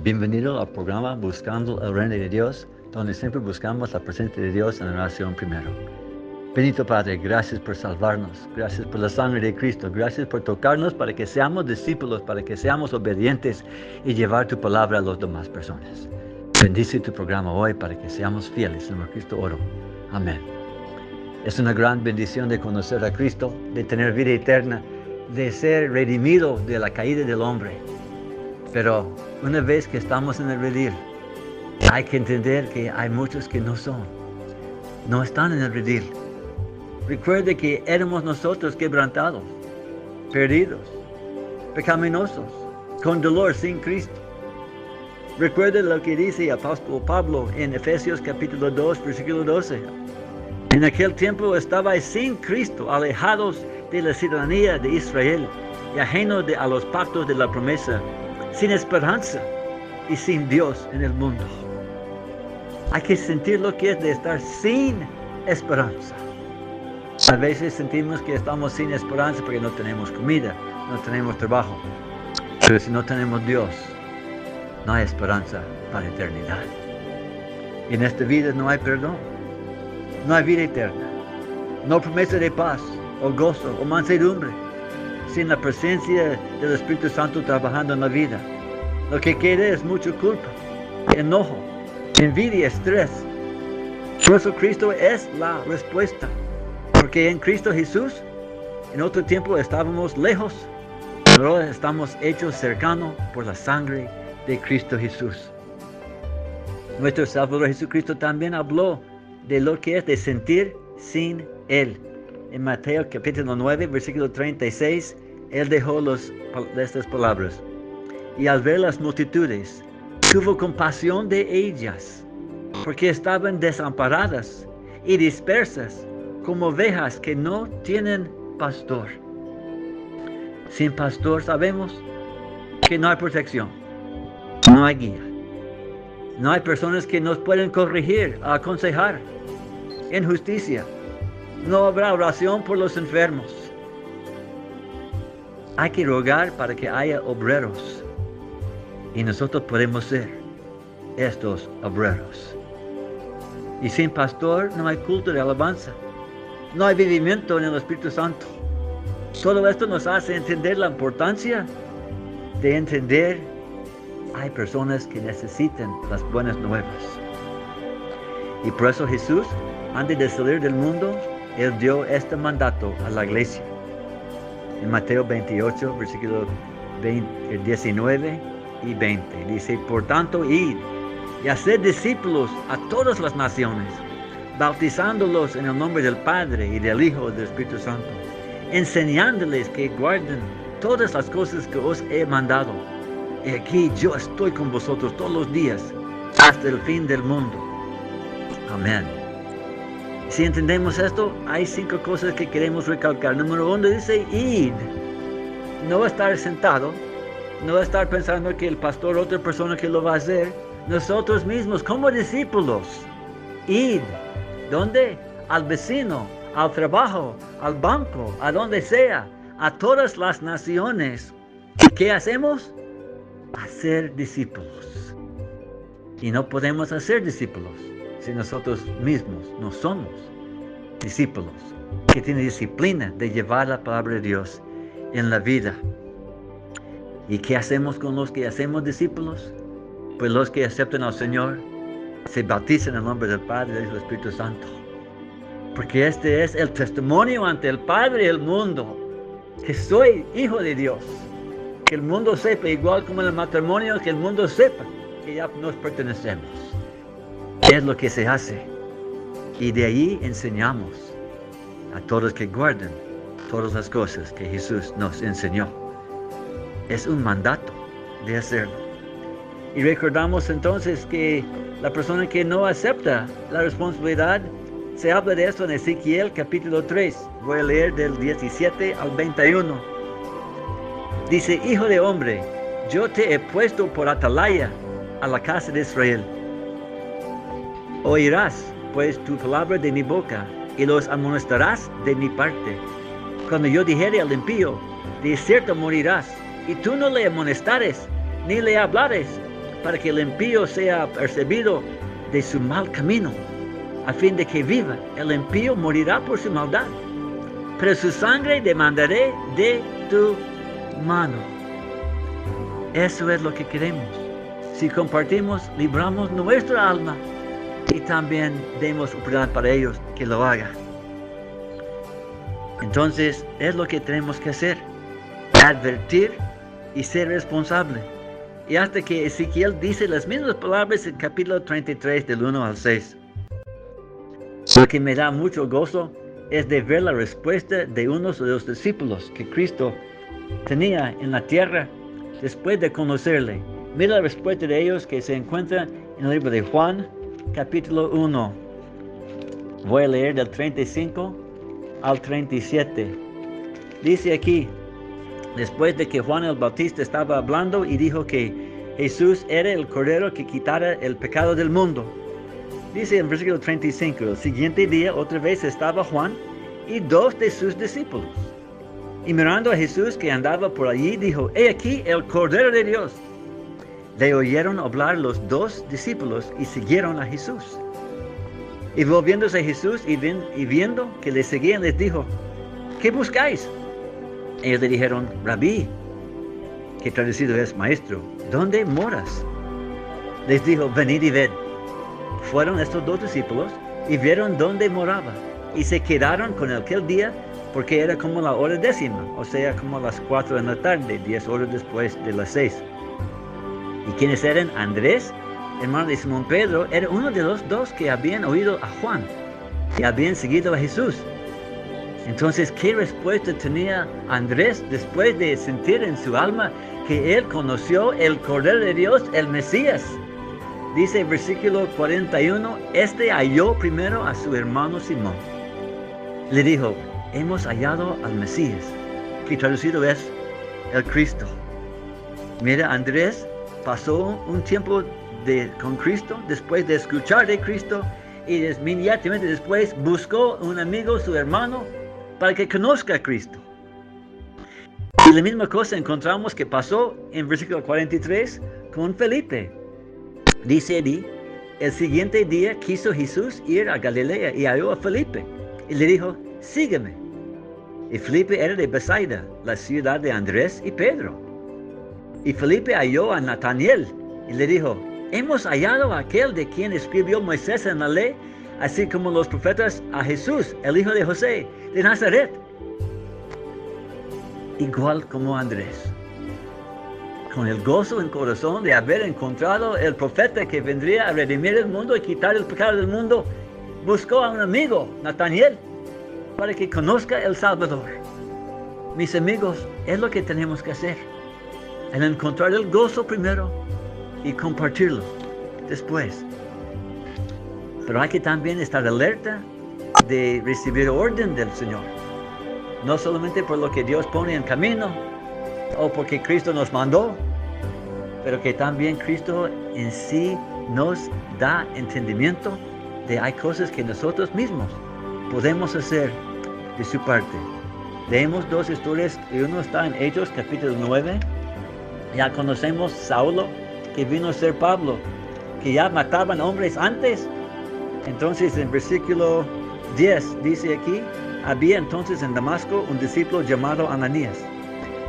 Bienvenido al programa Buscando el Reino de Dios, donde siempre buscamos la presencia de Dios en la oración primero. Bendito Padre, gracias por salvarnos, gracias por la sangre de Cristo, gracias por tocarnos para que seamos discípulos, para que seamos obedientes y llevar tu palabra a las demás personas. Bendice tu programa hoy para que seamos fieles. En Cristo oro. Amén. Es una gran bendición de conocer a Cristo, de tener vida eterna, de ser redimido de la caída del hombre. Pero una vez que estamos en el redil, hay que entender que hay muchos que no están en el redil. Recuerde que éramos nosotros quebrantados, perdidos, pecaminosos, con dolor sin Cristo. Recuerde lo que dice el apóstol Pablo en Efesios capítulo 2, versículo 12. En aquel tiempo estabais sin Cristo, alejados de la ciudadanía de Israel y ajenos a los pactos de la promesa, sin esperanza y sin Dios en el mundo. Hay que sentir lo que es de estar sin esperanza. A veces sentimos que estamos sin esperanza porque no tenemos comida, no tenemos trabajo. Pero si no tenemos Dios, no hay esperanza para la eternidad. En esta vida no hay perdón, no hay vida eterna, no promesa de paz, o gozo, o mansedumbre, sin la presencia del Espíritu Santo trabajando en la vida. Lo que queda es mucha culpa, enojo, envidia, estrés. Por eso Cristo es la respuesta. Porque en Cristo Jesús, en otro tiempo estábamos lejos, pero ahora estamos hechos cercanos por la sangre de Cristo Jesús. Nuestro Salvador Jesucristo también habló de lo que es de sentir sin Él. En Mateo capítulo 9, versículo 36, Él dejó estas palabras. Y al ver las multitudes, tuvo compasión de ellas, porque estaban desamparadas y dispersas, como ovejas que no tienen pastor. Sin pastor sabemos que no hay protección, no hay guía. No hay personas que nos pueden corregir, aconsejar en justicia. No habrá oración por los enfermos. Hay que rogar para que haya obreros. Y nosotros podemos ser estos obreros. Y sin pastor no hay culto de alabanza. No hay vivimiento en el Espíritu Santo. Todo esto nos hace entender la importancia de entender hay personas que necesitan las buenas nuevas. Y por eso Jesús, antes de salir del mundo, Él dio este mandato a la iglesia. En Mateo 28, versículos 19 y 20. Dice, por tanto, id y haced discípulos a todas las naciones, bautizándolos en el nombre del Padre y del Hijo y del Espíritu Santo, enseñándoles que guarden todas las cosas que os he mandado. Y aquí yo estoy con vosotros todos los días, hasta el fin del mundo. Amén. Si entendemos esto, hay 5 cosas que queremos recalcar. Número 1 dice, id. No estar sentado, no estar pensando que el pastor o otra persona que lo va a hacer. Nosotros mismos, como discípulos, id. ¿Dónde? Al vecino, al trabajo, al banco, a donde sea, a todas las naciones. ¿Y qué hacemos? Hacer discípulos. Y no podemos hacer discípulos si nosotros mismos no somos discípulos que tienen disciplina de llevar la palabra de Dios en la vida. ¿Y qué hacemos con los que hacemos discípulos? Pues los que aceptan al Señor se bautizan en el nombre del Padre y del Espíritu Santo. Porque este es el testimonio ante el Padre y el mundo, que soy hijo de Dios. Que el mundo sepa, igual como en el matrimonio, que el mundo sepa que ya nos pertenecemos. Es lo que se hace. Y de ahí enseñamos a todos que guarden todas las cosas que Jesús nos enseñó. Es un mandato de hacerlo. Y recordamos entonces que la persona que no acepta la responsabilidad, se habla de esto en Ezequiel capítulo 3. Voy a leer del 17 al 21. Dice, hijo de hombre, yo te he puesto por atalaya a la casa de Israel. Oirás pues tu palabra de mi boca y los amonestarás de mi parte. Cuando yo dijere al impío, de cierto morirás, y tú no le amonestares, ni le hablares, para que el impío sea apercibido de su mal camino, a fin de que viva. El impío morirá por su maldad, pero su sangre demandaré de tu mano. Eso es lo que queremos. Si compartimos, libramos nuestra alma y también demos oportunidad para ellos que lo hagan. Entonces, es lo que tenemos que hacer: advertir y ser responsable. Y hasta que Ezequiel dice las mismas palabras en capítulo 33 del 1 al 6. Lo que me da mucho gozo es de ver la respuesta de unos de los discípulos que Cristo tenía en la tierra después de conocerle. Mira la respuesta de ellos que se encuentra en el libro de Juan, capítulo 1. Voy a leer del 35 al 37. Dice aquí: después de que Juan el Bautista estaba hablando y dijo que Jesús era el Cordero que quitara el pecado del mundo. Dice en versículo 35, el siguiente día otra vez estaba Juan y 2 de sus discípulos. Y mirando a Jesús que andaba por allí, dijo: he aquí el Cordero de Dios. Le oyeron hablar los 2 discípulos y siguieron a Jesús. Y volviéndose a Jesús y viendo que le seguían, les dijo: ¿qué buscáis? Ellos le dijeron: Rabí, que traducido es maestro, ¿dónde moras? Les dijo: venid y ved. Fueron estos 2 discípulos y vieron dónde moraba, y se quedaron con él aquel día, porque era como la hora 10, o sea, como las 4 de la tarde, 10 horas después de las 6. ¿Y quiénes eran? Andrés, hermano de Simón Pedro, era uno de los 2 que habían oído a Juan, que habían seguido a Jesús. Entonces, ¿qué respuesta tenía Andrés después de sentir en su alma que él conoció el Cordero de Dios, el Mesías? Dice versículo 41, este halló primero a su hermano Simón. Le dijo: hemos hallado al Mesías, que traducido es el Cristo. Mira, Andrés pasó un tiempo con Cristo, después de escuchar de Cristo, y inmediatamente después buscó un amigo, su hermano, para que conozca a Cristo. Y la misma cosa encontramos que pasó en versículo 43 con Felipe. Dice allí: el siguiente día quiso Jesús ir a Galilea y halló a Felipe y le dijo: sígueme. Y Felipe era de Bethsaida, la ciudad de Andrés y Pedro. Y Felipe halló a Nataniel y le dijo: hemos hallado a aquel de quien escribió Moisés en la ley, así como los profetas, a Jesús, el hijo de José, de Nazaret. Igual como Andrés, con el gozo en corazón de haber encontrado el profeta que vendría a redimir el mundo y quitar el pecado del mundo, buscó a un amigo, Nataniel, para que conozca el Salvador. Mis amigos, es lo que tenemos que hacer: en encontrar el gozo primero y compartirlo después. Pero hay que también estar alerta de recibir orden del Señor. No solamente por lo que Dios pone en camino o porque Cristo nos mandó, pero que también Cristo en sí nos da entendimiento de hay cosas que nosotros mismos podemos hacer de su parte. Leemos 2 historias y uno está en Hechos capítulo 9. Ya conocemos Saulo, que vino a ser Pablo, que ya mataban hombres antes. Entonces en versículo 10 dice aquí: había entonces en Damasco un discípulo llamado Ananías,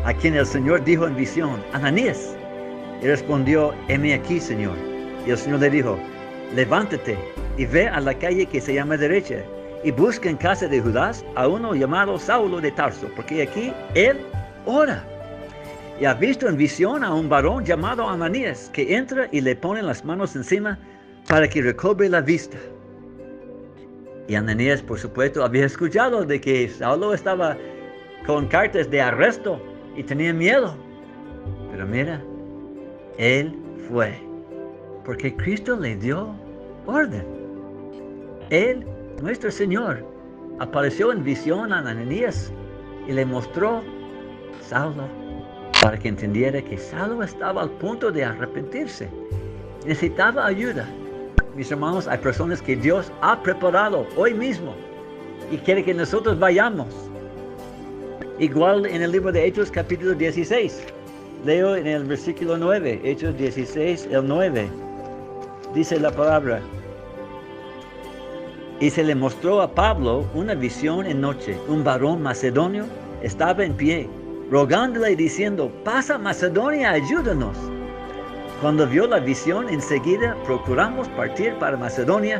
a quien el Señor dijo en visión: Ananías. Y respondió: heme aquí, Señor. Y el Señor le dijo: levántate y ve a la calle que se llama Derecha, y busca en casa de Judas a uno llamado Saulo de Tarso, porque aquí él ora. Y ha visto en visión a un varón llamado Ananías, que entra y le pone las manos encima para que recobre la vista. Y Ananías, por supuesto, había escuchado de que Saulo estaba con cartas de arresto y tenía miedo. Pero mira, él fue, porque Cristo le dio orden. Él, nuestro Señor, apareció en visión a Ananías y le mostró Saulo, para que entendiera que Saulo estaba al punto de arrepentirse. Necesitaba ayuda. Mis hermanos, hay personas que Dios ha preparado hoy mismo y quiere que nosotros vayamos. Igual en el libro de Hechos capítulo 16. Leo en el versículo 9, Hechos 16, el 9. Dice la palabra: y se le mostró a Pablo una visión en noche. Un varón macedonio estaba en pie, rogándole y diciendo: pasa Macedonia, ayúdanos. Cuando vio la visión, enseguida procuramos partir para Macedonia,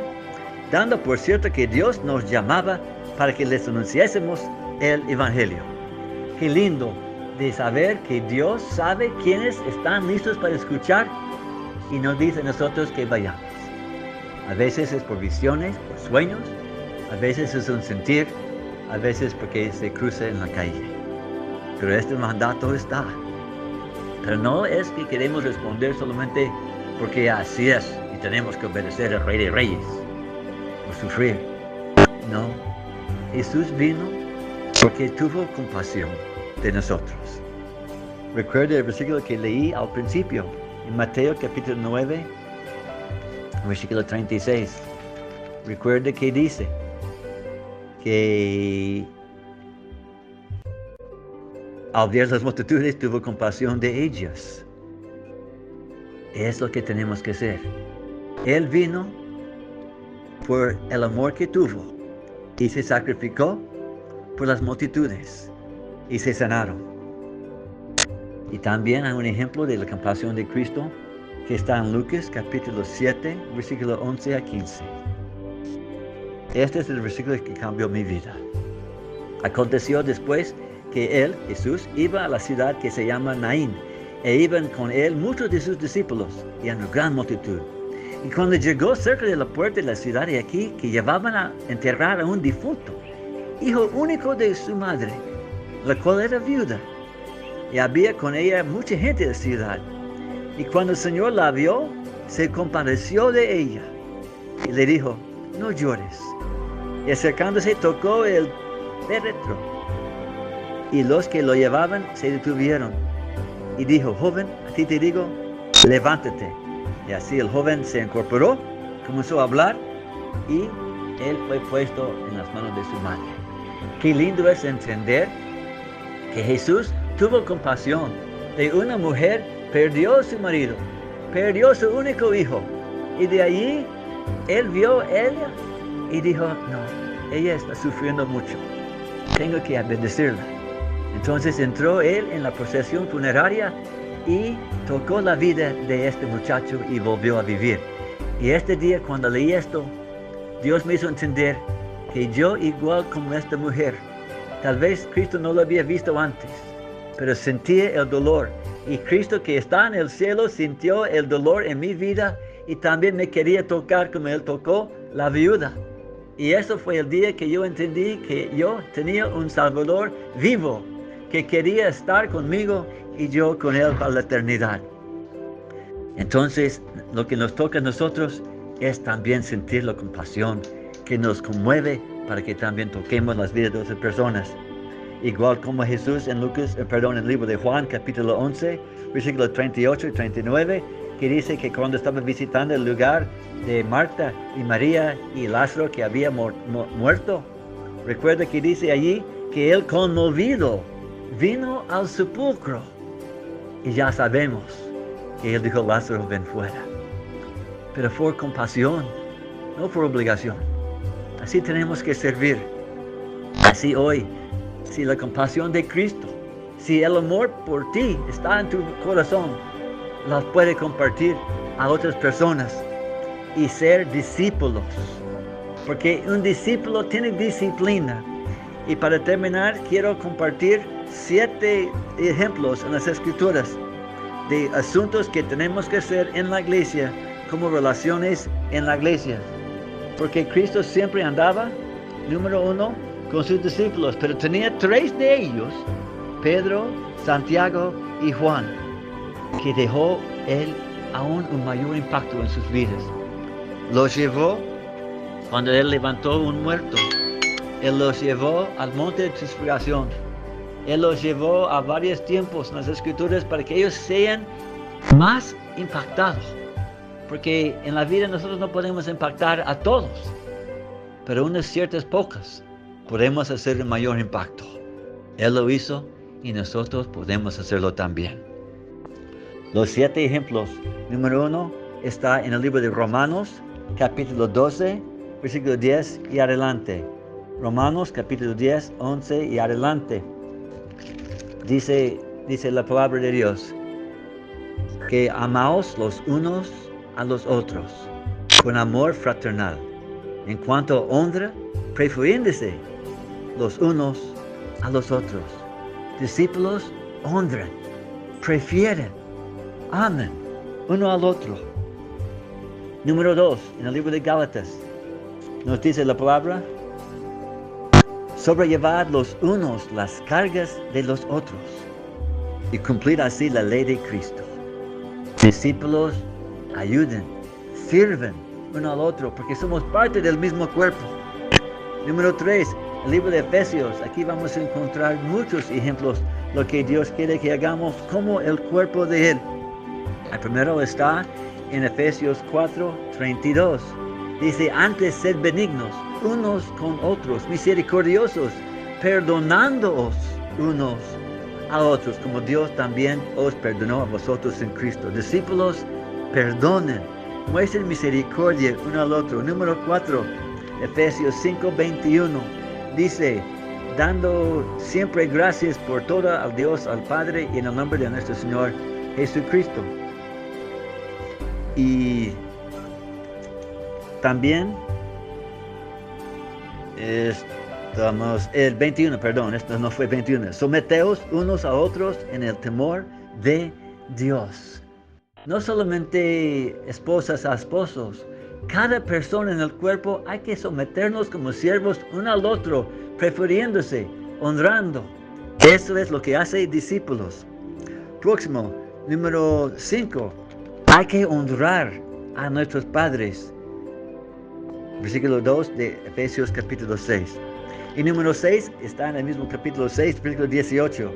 dando por cierto que Dios nos llamaba para que les anunciásemos el Evangelio. Qué lindo de saber que Dios sabe quiénes están listos para escuchar y nos dice a nosotros que vayamos. A veces es por visiones, por sueños, a veces es un sentir, a veces porque se cruza en la calle. Pero este mandato está. Pero no es que queremos responder solamente porque así es y tenemos que obedecer al Rey de Reyes o sufrir. No, Jesús vino porque tuvo compasión de nosotros. Recuerda el versículo que leí al principio, en Mateo capítulo 9, versículo 36. Recuerda que dice que al ver las multitudes tuvo compasión de ellas. Es lo que tenemos que hacer. Él vino por el amor que tuvo y se sacrificó por las multitudes y se sanaron. Y también hay un ejemplo de la compasión de Cristo que está en Lucas capítulo 7, versículo 11 a 15. Este es el versículo que cambió mi vida. Aconteció después que él, Jesús, iba a la ciudad que se llama Naín, e iban con él muchos de sus discípulos y una gran multitud. Y cuando llegó cerca de la puerta de la ciudad, y aquí que llevaban a enterrar a un difunto, hijo único de su madre, la cual era viuda, y había con ella mucha gente de la ciudad. Y cuando el Señor la vio, se compadeció de ella y le dijo: no llores. Y acercándose tocó el féretro, y los que lo llevaban se detuvieron. Y dijo: joven, a ti te digo, levántate. Y así el joven se incorporó, comenzó a hablar, y él fue puesto en las manos de su madre. Qué lindo es entender que Jesús tuvo compasión de una mujer, perdió a su marido, perdió a su único hijo, y de allí él vio a ella y dijo: no, ella está sufriendo mucho, tengo que bendecirla. Entonces entró él en la procesión funeraria y tocó la vida de este muchacho y volvió a vivir. Y este día, cuando leí esto, Dios me hizo entender que yo, igual como esta mujer, tal vez Cristo no lo había visto antes, pero sentía el dolor. Y Cristo, que está en el cielo, sintió el dolor en mi vida y también me quería tocar como Él tocó la viuda. Y eso fue el día que yo entendí que yo tenía un Salvador vivo, que quería estar conmigo y yo con Él para la eternidad. Entonces, lo que nos toca a nosotros es también sentir la compasión que nos conmueve para que también toquemos las vidas de otras personas. Igual como Jesús en el libro de Juan, capítulo 11, versículos 38 y 39, que dice que cuando estaba visitando el lugar de Marta y María y Lázaro que había muerto, recuerda que dice allí que Él, conmovido, vino al sepulcro. Y ya sabemos que Él dijo: Lázaro, ven fuera. Pero por compasión, no por obligación. Así tenemos que servir. Así hoy, si la compasión de Cristo, si el amor por ti está en tu corazón, las puede compartir a otras personas y ser discípulos. Porque un discípulo tiene disciplina. Y para terminar, quiero compartir 7 ejemplos en las Escrituras de asuntos que tenemos que hacer en la iglesia, como relaciones en la iglesia. Porque Cristo siempre andaba, número 1, con sus discípulos, pero tenía 3 de ellos, Pedro, Santiago y Juan, que dejó Él aún un mayor impacto en sus vidas. Los llevó cuando Él levantó un muerto. Él los llevó al monte de transfiguración. Él los llevó a varios tiempos en las Escrituras para que ellos sean más impactados. Porque en la vida nosotros no podemos impactar a todos, pero unas ciertas pocas podemos hacer un mayor impacto. Él lo hizo y nosotros podemos hacerlo también. Los 7 ejemplos. Número 1 está en el libro de Romanos, capítulo 12, versículo 10 y adelante. Romanos, capítulo 10, 11 y adelante. Dice la palabra de Dios, que amaos los unos a los otros con amor fraternal. En cuanto a honra, prefiriéndose los unos a los otros. Discípulos honran, prefieren, aman uno al otro. Número 2, en el libro de Gálatas, nos dice la palabra, sobrellevad los unos las cargas de los otros y cumplir así la ley de Cristo. Discípulos ayuden, sirven uno al otro porque somos parte del mismo cuerpo. Número 3, el libro de Efesios. Aquí vamos a encontrar muchos ejemplos de lo que Dios quiere que hagamos como el cuerpo de Él. El primero está en Efesios 4:32. Dice, antes sed benignos unos con otros, misericordiosos, perdonándoos unos a otros, como Dios también os perdonó a vosotros en Cristo. Discípulos, perdonen, muestren misericordia uno al otro. Número 4, Efesios 5:21. Dice, dando siempre gracias por todo al Dios, al Padre, y en el nombre de nuestro Señor Jesucristo. Y también estamos, el 21, perdón, esto no fue 21. Someteos unos a otros en el temor de Dios. No solamente esposas a esposos, cada persona en el cuerpo hay que someternos como siervos uno al otro, prefiriéndose, honrando. Eso es lo que hace discípulos. Próximo, número 5. Hay que honrar a nuestros padres. Versículo 2 de Efesios capítulo 6. Y número 6 está en el mismo capítulo 6, versículo 18.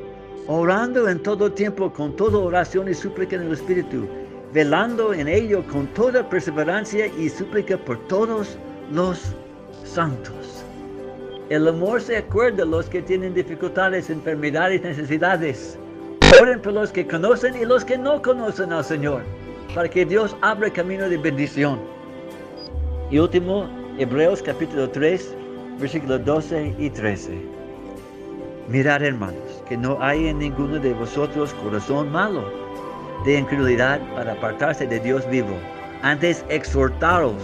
Orando en todo tiempo con toda oración y súplica en el Espíritu, velando en ello con toda perseverancia y súplica por todos los santos. El amor se acuerda de los que tienen dificultades, enfermedades, necesidades. Oren por los que conocen y los que no conocen al Señor, para que Dios abra camino de bendición. Y último, Hebreos capítulo 3, versículos 12 y 13. Mirad, hermanos, que no hay en ninguno de vosotros corazón malo de incredulidad para apartarse de Dios vivo. Antes exhortaros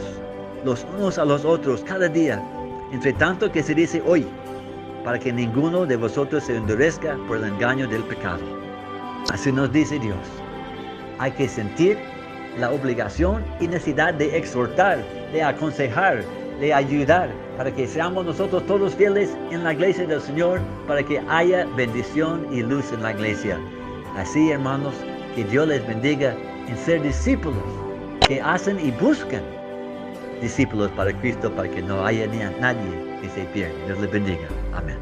los unos a los otros cada día, entre tanto que se dice hoy, para que ninguno de vosotros se endurezca por el engaño del pecado. Así nos dice Dios. Hay que sentir la obligación y necesidad de exhortar, de aconsejar, de ayudar, para que seamos nosotros todos fieles en la iglesia del Señor, para que haya bendición y luz en la iglesia. Así, hermanos, que Dios les bendiga en ser discípulos, que hacen y buscan discípulos para Cristo, para que no haya nadie que se pierda. Dios les bendiga. Amén.